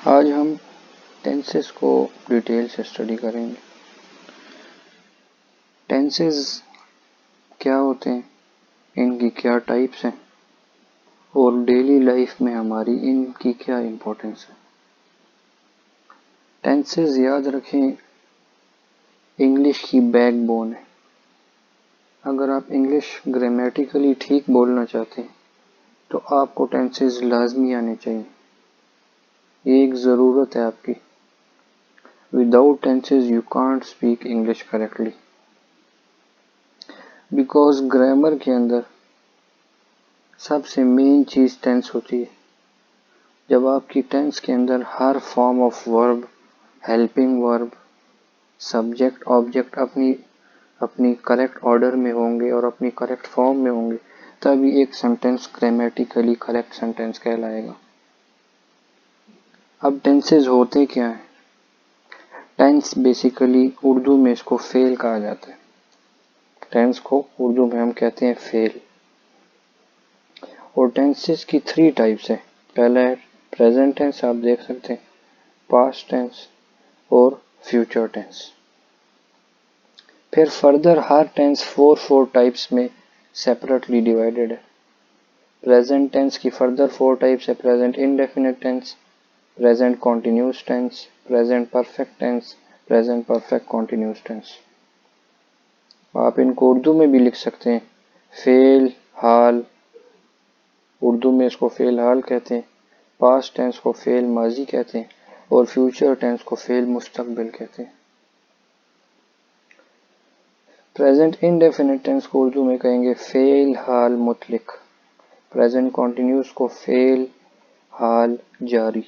आज हम टेंसेस को डिटेल से स्टडी करेंगे। टेंसेस क्या होते हैं, इनकी क्या टाइप्स हैं और डेली लाइफ में हमारी इनकी क्या इम्पोर्टेंस है। टेंसेस याद रखें इंग्लिश की बैकबोन है। अगर आप इंग्लिश ग्रामेटिकली ठीक बोलना चाहते हैं तो आपको टेंसेस लाजमी आने चाहिए, ये एक ज़रूरत है आपकी। Without tenses you can't speak English correctly, because grammar के अंदर सबसे मेन चीज़ टेंस होती है। जब आपकी टेंस के अंदर हर form of verb, helping verb, subject, object अपनी करेक्ट ऑर्डर में होंगे और अपनी करेक्ट फॉर्म में होंगे, तभी एक सेंटेंस ग्रामेटिकली करेक्ट सेंटेंस कहलाएगा। अब टेंसेस होते क्या हैं? टेंस बेसिकली उर्दू में इसको फेल कहा जाता है। टेंस को उर्दू में हम कहते हैं फेल। और टेंसेस की 3 टाइप्स हैं। पहला है प्रेजेंट टेंस, आप देख सकते हैं, पास्ट टेंस और फ्यूचर टेंस। फिर फर्दर हर टेंस 4 टाइप्स में सेपरेटली डिवाइडेड है। प्रेजेंट टेंस की फर्दर 4 टाइप्स है। Present indefinite tense, present continuous tense, present perfect tense, present perfect continuous tense. आप इनको उर्दू में भी लिख सकते हैं, फेल हाल, उर्दू में इसको फेल हाल कहते हैं। पास्ट टेंस को फेल माजी कहते हैं और फ्यूचर टेंस को फेल मुस्तकबिल कहते हैं। प्रेजेंट इंडेफिनिट टेंस को उर्दू में कहेंगे फेल हाल मुतलिक। प्रेजेंट कॉन्टिन्यूस को फेल हाल जारी।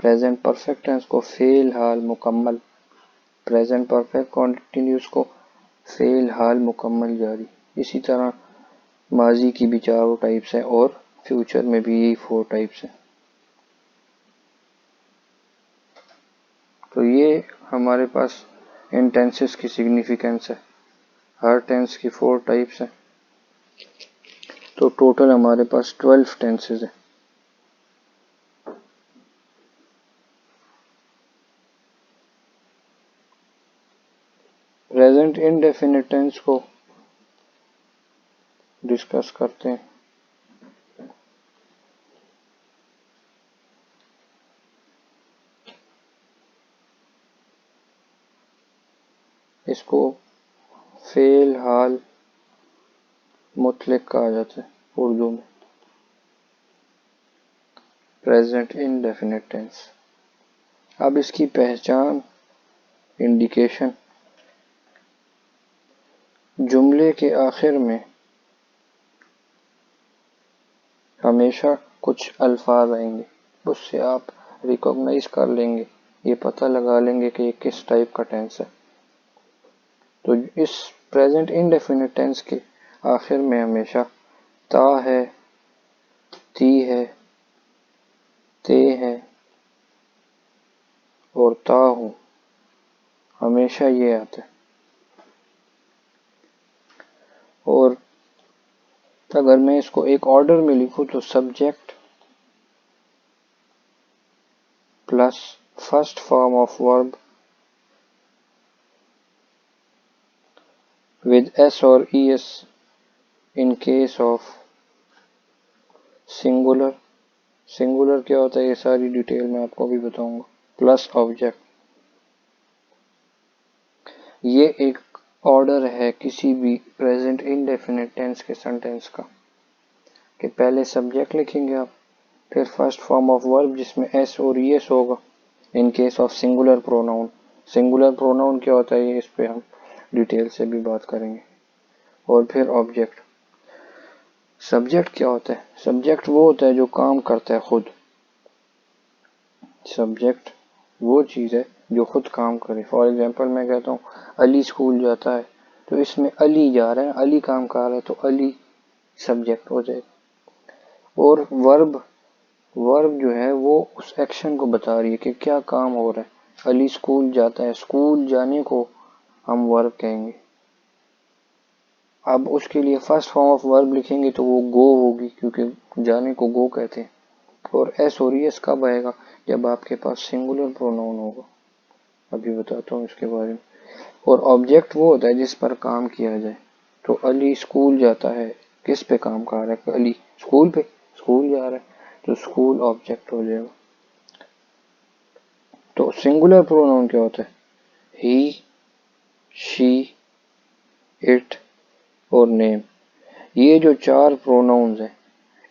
प्रेजेंट परफेक्ट टेंस को फेल हाल मुकम्मल। प्रेजेंट परफेक्ट कॉन्टिन्यूस को फेल हाल मुकम्मल जारी। इसी तरह माजी की भी 4 टाइप्स हैं और फ्यूचर में भी यही 4 टाइप्स हैं। तो ये हमारे पास इन टेंसेस की सिग्निफिकेंस है। हर टेंस की 4 टाइप्स हैं, तो टोटल हमारे पास 12 टेंसेस हैं। प्रेजेंट इंडेफिनिट टेंस को डिस्कस करते हैं। इसको फेल हाल मुतलिक कहा जाता है उर्दू में, प्रेजेंट इंडेफिनिट टेंस। अब इसकी पहचान, इंडिकेशन, जुमले के आखिर में हमेशा कुछ अल्फाज आएंगे, उससे आप रिकॉग्नाइज कर लेंगे, ये पता लगा लेंगे कि ये किस टाइप का टेंस है। तो इस प्रेजेंट इंडेफिनिट टेंस के आखिर में हमेशा ता है, ती है, ते है और ता हूं, हमेशा ये आता है। और अगर मैं इसको एक ऑर्डर में लिखूं तो subject plus first form of verb with s or es in case of singular. Singular क्या होता है ये सारी डिटेल मैं आपको भी बताऊंगा, प्लस ऑब्जेक्ट। ये एक ऑर्डर है किसी भी प्रेजेंट इंडेफिनिट टेंस के सेंटेंस का, कि पहले सब्जेक्ट लिखेंगे आप, फिर फर्स्ट फॉर्म ऑफ वर्ब जिसमें एस और एस होगा in case of singular pronoun. Singular pronoun क्या होता है ये इस पे हम डिटेल से भी बात करेंगे। और फिर ऑब्जेक्ट। सब्जेक्ट क्या होता है? सब्जेक्ट वो होता है जो काम करता है खुद। सब्जेक्ट वो चीज़ है जो खुद काम करे। फॉर एग्जांपल मैं कहता हूँ अली स्कूल जाता है, तो इसमें अली जा रहा है, अली काम कर रहा है, तो अली सब्जेक्ट हो जाएगा। और वर्ब, वर्ब जो है वो उस एक्शन को बता रही है कि क्या काम हो रहा है। अली स्कूल जाता है, स्कूल जाने को हम वर्ब कहेंगे। अब उसके लिए फर्स्ट फॉर्म ऑफ वर्ब लिखेंगे तो वो गो होगी, क्योंकि जाने को गो कहते हैं। और एस और एस कब आएगा? जब आपके पास सिंगुलर प्रोनाउन होगा। अभी बताता हूँ इसके बारे में। और ऑब्जेक्ट वो होता है जिस पर काम किया जाए। तो अली स्कूल जाता है, किस पे काम कर रहा है? अली स्कूल पे, स्कूल जा रहा है, तो स्कूल ऑब्जेक्ट हो जाएगा। तो सिंगुलर प्रोनाउन क्या होता है? ही, शी, इट और नेम। ये जो 4 प्रोनाउंस हैं,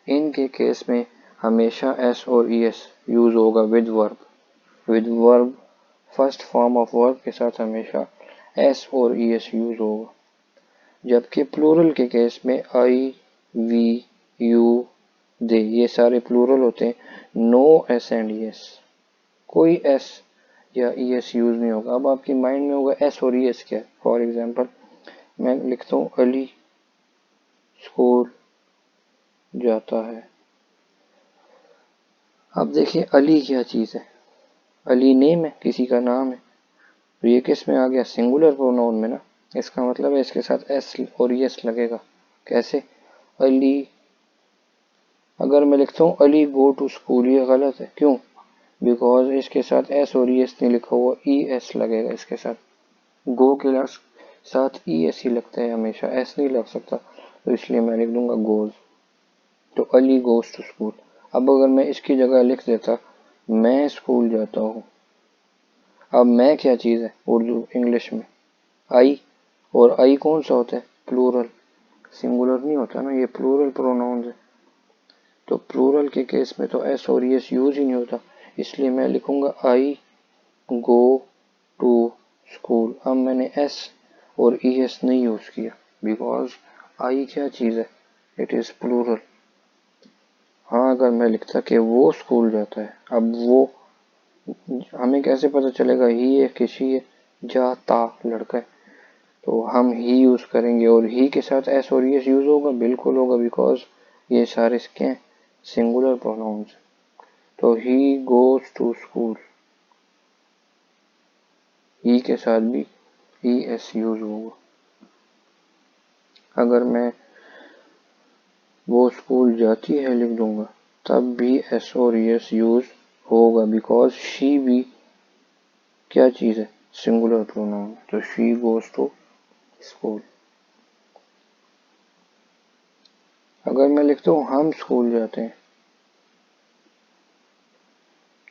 इनके केस में हमेशा एस और ईएस यूज होगा with verb. With verb first form of verb के साथ हमेशा एस और ईएस यूज होगा। जबकि प्लूरल के केस में आई, वी, यू, दे, ये सारे प्लूरल होते हैं। नो एस एंड ईएस, कोई एस या ईएस यूज नहीं होगा। अब आपकी माइंड में होगा एस और ईएस क्या है। फॉर एग्जांपल मैं लिखता हूँ अली स्कूल जाता है। अब देखिए अली क्या चीज़ है? अली नेम है, किसी का नाम है। तो ये किस में आ गया? सिंगुलर प्रोनाउन में ना। इसका मतलब है इसके साथ एस और एस लगेगा। कैसे? अली, अगर मैं लिखता हूँ अली गो टू स्कूल, ये गलत है। क्यों? बिकॉज इसके साथ एस और एस नहीं लिखा हुआ, ई एस लगेगा इसके साथ। गो के साथ ई एस ही लगता है हमेशा, एस नहीं लग सकता। तो इसलिए मैं लिख दूंगा गोज। तो अली गोज टू स्कूल। अब अगर मैं इसकी जगह लिख देता मैं स्कूल जाता हूँ। अब मैं क्या चीज़ है उर्दू इंग्लिश में? आई। और आई कौन सा होता है? प्लूरल, सिंगुलर नहीं होता ना, ये प्लूरल प्रोनाउंस है। तो प्लूरल के केस में तो एस और एस यूज ही नहीं होता। इसलिए मैं लिखूंगा आई गो टू स्कूल। अब मैंने एस और ई एस नहीं यूज किया बिकॉज आई क्या चीज़ है? It is plural. हाँ, अगर मैं लिखता कि वो स्कूल जाता है, अब वो हमें कैसे पता चलेगा ही है कि शी है? जाता लड़का है, तो हम ही यूज करेंगे। और ही के साथ एस और एस यूज होगा, बिल्कुल होगा, बिकॉज ये सारे क्या हैं? Singular pronouns. तो he goes to school, he के साथ भी ई एस यूज होगा। अगर मैं वो स्कूल जाती है लिख दूंगा, तब भी एस और एस यूज होगा, बिकॉज शी भी क्या चीज़ है? Singular pronoun. तो शी गोज टू स्कूल। अगर मैं लिखता हूँ हम स्कूल जाते हैं,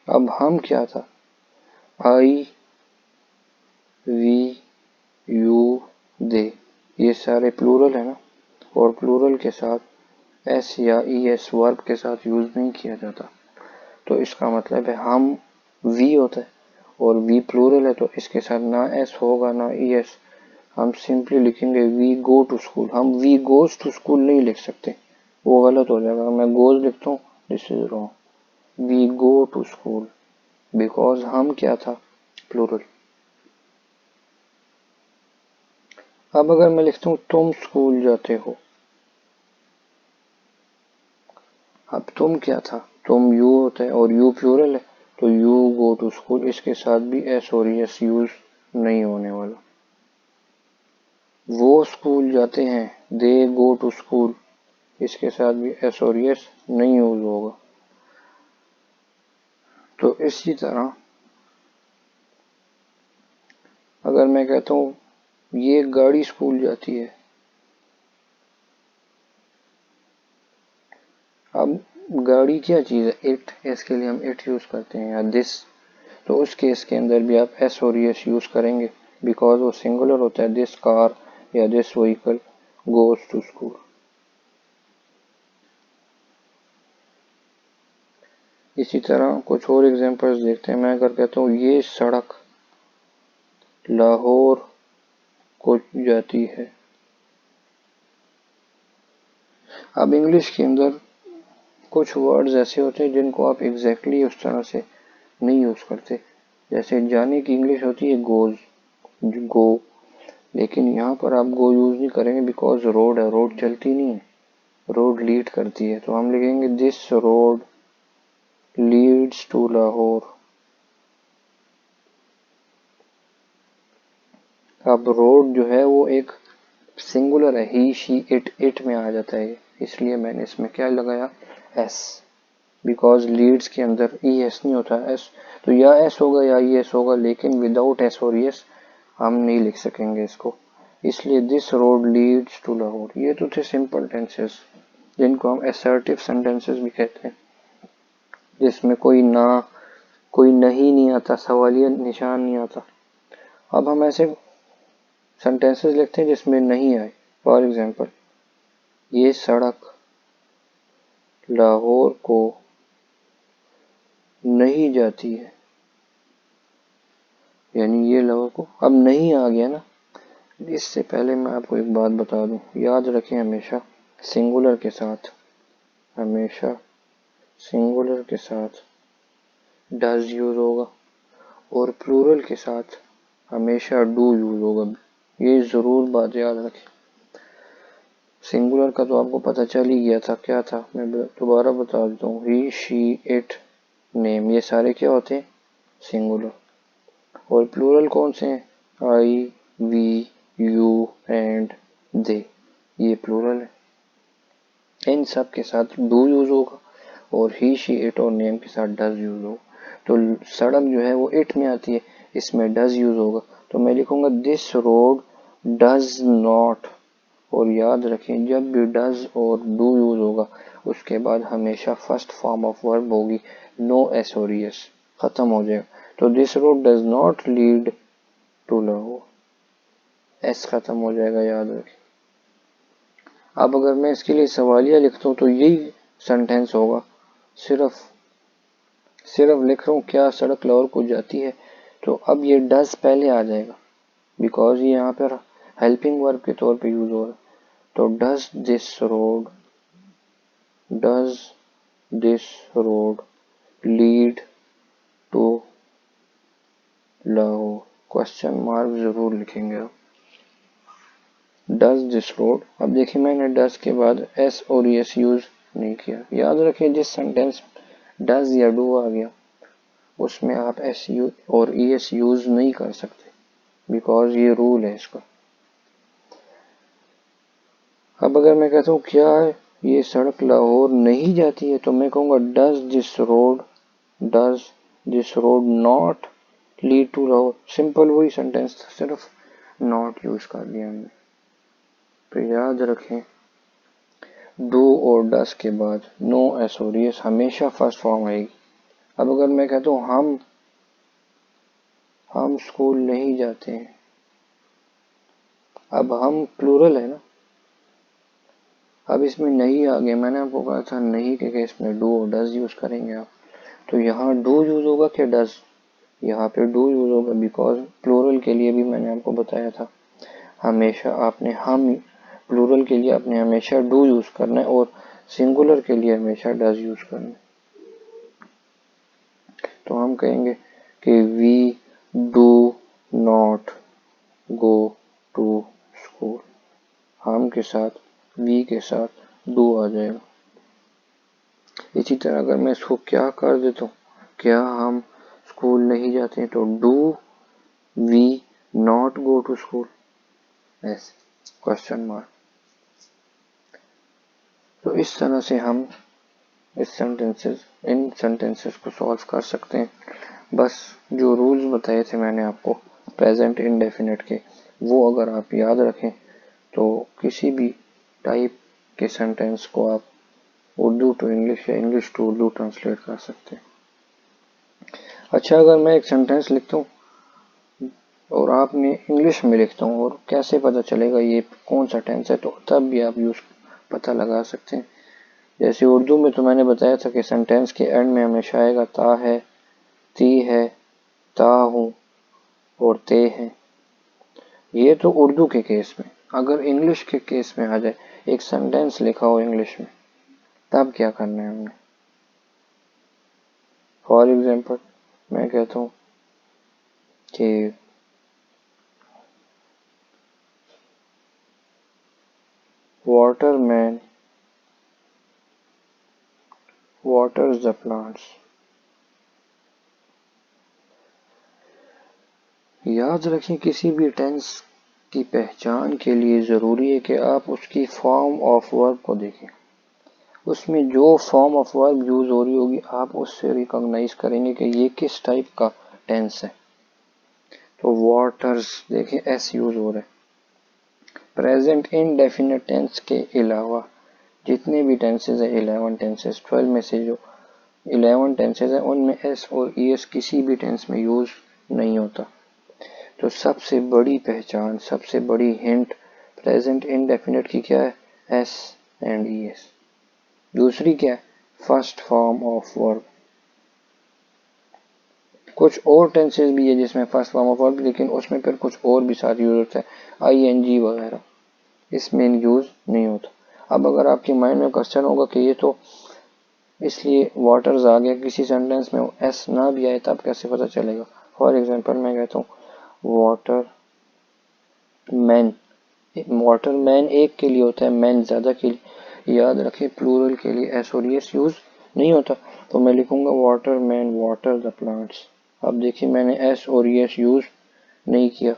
अब हम क्या था? आई, वी, यू, दे, ये सारे प्लूरल है ना। और प्लूरल के साथ एस या ई एस वर्ब के साथ यूज नहीं किया जाता। तो इसका मतलब है हम वी होता है और वी प्लूरल है, तो इसके साथ ना एस होगा ना ई एस। हम सिंपली लिखेंगे वी गो टू स्कूल। हम वी गोज टू स्कूल नहीं लिख सकते, वो गलत हो जाएगा। मैं गोज लिखता हूँ, this is wrong. We go to school because हम क्या था? प्लूरल। अब अगर मैं लिखता हूँ तुम स्कूल जाते हो, अब तुम क्या था? तुम यू होता है और यू प्लूरल है, तो यू गो टू स्कूल, इसके साथ भी एस और एस यूज नहीं होने वाला। वो स्कूल जाते हैं, दे गो टू स्कूल, इसके साथ भी एस और एस नहीं यूज होगा। तो इसी तरह अगर मैं कहता हूँ ये गाड़ी स्कूल जाती है, अब गाड़ी क्या चीज़ है? इट, इसके लिए हम इट यूज करते हैं, या दिस। तो उस केस के अंदर भी आप एस और एस यूज करेंगे बिकॉज वो सिंगुलर होता है। दिस कार या this vehicle goes to school. इसी तरह कुछ और एग्जांपल्स देखते हैं। मैं अगर कहता हूँ ये सड़क लाहौर को जाती है। अब इंग्लिश के अंदर कुछ वर्ड्स ऐसे होते हैं जिनको आप एग्जैक्टली उस तरह से नहीं यूज करते। जैसे जाने की इंग्लिश होती है गोज, गो, लेकिन यहाँ पर आप गो यूज नहीं करेंगे बिकॉज रोड है, रोड चलती नहीं है, रोड लीड करती है। तो हम लिखेंगे this road leads to Lahore. अब रोड जो है वो एक सिंगुलर है, ही, शी, इट, इट में आ जाता है, इसलिए मैंने इसमें क्या लगाया? एस। बिकॉज लीड्स के अंदर ई एस नहीं होता, एस तो या एस होगा या ई एस होगा, लेकिन विदाउट एस और एस हम नहीं लिख सकेंगे इसको, इसलिए this road leads to Lahore. ये तो थे सिंपल टेंसेस जिनको हम असर्टिव सेंटेंसेस भी कहते हैं, जिसमें कोई नहीं आता, सवालिया निशान नहीं आता। अब हम ऐसे सेंटेंसेस लिखते हैं जिसमें नहीं आए। फॉर एग्जांपल, ये सड़क लाहौर को नहीं जाती है, यानी ये लाहौर को अब नहीं आ गया ना। इससे पहले मैं आपको एक बात बता दूं, याद रखें हमेशा सिंगुलर के साथ, हमेशा सिंगुलर के साथ डज यूज होगा और प्लूरल के साथ हमेशा डू यूज होगा। ये जरूर बात याद रखें। सिंगुलर का तो आपको पता चल ही गया था, क्या था मैं दोबारा बता देता हूँ। ही, शी, इट, नेम, ये सारे क्या होते हैं, सिंगुलर। और प्लूरल कौन से हैं, आई, वी, यू एंड दे, ये प्लूरल है। इन सब के साथ डू यूज होगा और ही, शी, इट और नेम के साथ डज यूज होगा। तो सड़क जो है वो इट में आती है, इसमें डज यूज होगा, तो मैं लिखूंगा दिस रोड डज नॉट। और याद रखें जब भी डज और डू यूज होगा उसके बाद हमेशा फर्स्ट फॉर्म ऑफ वर्ब होगी, नो एस और एस, खत्म हो जाएगा। तो this road does not lead to Lahore, S खत्म हो जाएगा, याद रखें। अब अगर मैं इसके लिए सवालिया लिखता हूँ तो यही सेंटेंस होगा, सिर्फ लिख रहा हूँ क्या सड़क लाहौर को जाती है, तो अब ये डज पहले आ जाएगा बिकॉज ये यहाँ पर हेल्पिंग वर्ब के तौर पे यूज हो रहा है। तो does this road lead to Lahore, question mark जरूर लिखेंगे आप। डज दिस रोड, अब देखिए मैंने डज के बाद एस और एस यूज नहीं किया। याद रखिए जिस सेंटेंस डज या डू आ गया उसमें आप एस यू और ई एस यूज नहीं कर सकते बिकॉज ये रूल है इसका। अब अगर मैं कहता हूँ क्या ये सड़क लाहौर नहीं जाती है, तो मैं कहूँगा does this road not lead to Lahore. Simple वही सेंटेंस था, सिर्फ नॉट यूज कर दिया हमने। तो याद रखें डू और डज के बाद नो एस और एस हमेशा फर्स्ट फॉर्म आएगी। अब अगर मैं कहता हूँ हम स्कूल नहीं जाते हैं, अब हम प्लूरल है ना, अब इसमें नहीं आ गया, मैंने आपको कहा था नहीं के केस में डू और डज यूज करेंगे आप। तो यहाँ डू यूज होगा क्या डज, यहाँ पे डू यूज होगा बिकॉज प्लूरल के लिए भी मैंने आपको बताया था हमेशा आपने हम प्लूरल के लिए आपने हमेशा डू यूज करना है और सिंगुलर के लिए हमेशा डज यूज करना है। तो हम कहेंगे कि we do not go to school, हम के साथ वी के साथ डू आ जाएगा। इसी तरह अगर मैं इसको क्या कर देता हूँ, क्या हम स्कूल नहीं जाते हैं, तो do we not go to school, ऐसे क्वेश्चन मार्क। तो इस तरह से हम इन सेंटेंसेस को सॉल्व कर सकते हैं। बस जो रूल्स बताए थे मैंने आपको प्रेजेंट इंडेफिनिट के, वो अगर आप याद रखें तो किसी भी टाइप के सेंटेंस को आप उर्दू टू इंग्लिश या इंग्लिश टू उर्दू ट्रांसलेट कर सकते हैं। अच्छा, अगर मैं एक सेंटेंस लिखता हूँ और आपने इंग्लिश में लिखता हूँ और कैसे पता चलेगा ये कौन सा टेंस है, तो तब भी आप यूज पता लगा सकते हैं। जैसे उर्दू में तो मैंने बताया था कि सेंटेंस के एंड में हमेशा आएगा ता है, ती है, ता हूँ और ते हैं। ये तो उर्दू के केस में। अगर इंग्लिश के केस में आ जाए, एक सेंटेंस लिखा हो इंग्लिश में, तब क्या करना है हमने। फॉर एग्जाम्पल मैं कहता हूँ कि waterman waters the plants। याद रखें किसी भी टेंस की पहचान के लिए जरूरी है कि आप उसकी फॉर्म ऑफ वर्ब को देखें। उसमें जो फॉर्म ऑफ वर्ब यूज हो रही होगी आप उससे रिकॉग्नाइज करेंगे कि ये किस टाइप का टेंस है। तो वाटर्स देखिए एस यूज हो रहा है। प्रेजेंट इनडेफिनिट टेंस के अलावा जितने भी टेंसेज है 11 टेंसेज, 12 में से जो 11 टेंसेज है उनमें एस और ई एस किसी भी टेंस में यूज नहीं होता। तो सबसे बड़ी पहचान, सबसे बड़ी हिंट प्रेजेंट इनडेफिनिट की क्या है? S and E S. दूसरी क्या है? First form of verb. कुछ और टेंसेज भी है जिसमें फर्स्ट फॉर्म ऑफ वर्ब, लेकिन उसमें फिर कुछ और भी साथ यूज होता है, आई एन जी वगैरह, इसमें यूज नहीं होता। अब अगर आपके माइंड में क्वेश्चन होगा कि ये तो इसलिए वाटर्स आ गया, किसी सेंटेंस में एस ना भी आए तब कैसे पता चलेगा? फॉर एग्जांपल मैं कहता हूँ वाटर मैन। वाटर मैन एक के लिए होता है, मैन ज्यादा के लिए। याद रखें प्लूरल के लिए एस और एस यूज नहीं होता। तो मैं लिखूंगा water man water the plants. अब देखिए मैंने एस और एस यूज नहीं किया।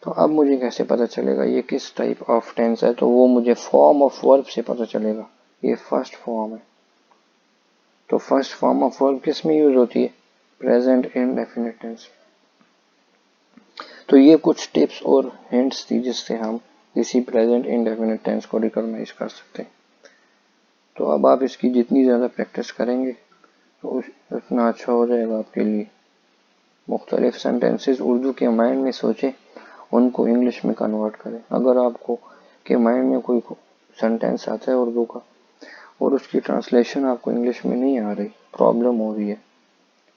तो अब मुझे कैसे पता चलेगा ये किस टाइप ऑफ टेंस है? तो वो मुझे फॉर्म ऑफ वर्ब से पता चलेगा। ये फर्स्ट फॉर्म है। तो फर्स्ट फॉर्म ऑफ वर्ब किस में यूज होती है? Present indefinite tense. तो ये कुछ टिप्स और हिंट्स थी जिससे हम किसी प्रेजेंट इंडेफिनिट टेंस को रिकॉग्नाइज कर सकते हैं। तो अब आप इसकी जितनी ज़्यादा प्रैक्टिस करेंगे तो उतना अच्छा हो जाएगा आपके लिए। मुख्तलिफ सेंटेंसेस उर्दू के माइंड में सोचें, उनको इंग्लिश में कन्वर्ट करें। अगर आपको के माइंड में कोई सेंटेंस आता है उर्दू का और उसकी ट्रांसलेशन आपको इंग्लिश में नहीं आ रही, प्रॉब्लम हो रही है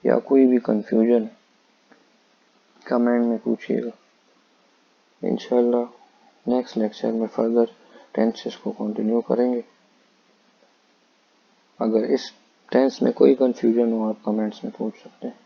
या कोई भी कंफ्यूजन है, कमेंट में पूछिएगा। इंशाल्लाह नेक्स्ट लेक्चर में फर्दर टेंसेस को कंटिन्यू करेंगे। अगर इस टेंस में कोई कंफ्यूजन हो आप कमेंट्स में पूछ सकते हैं।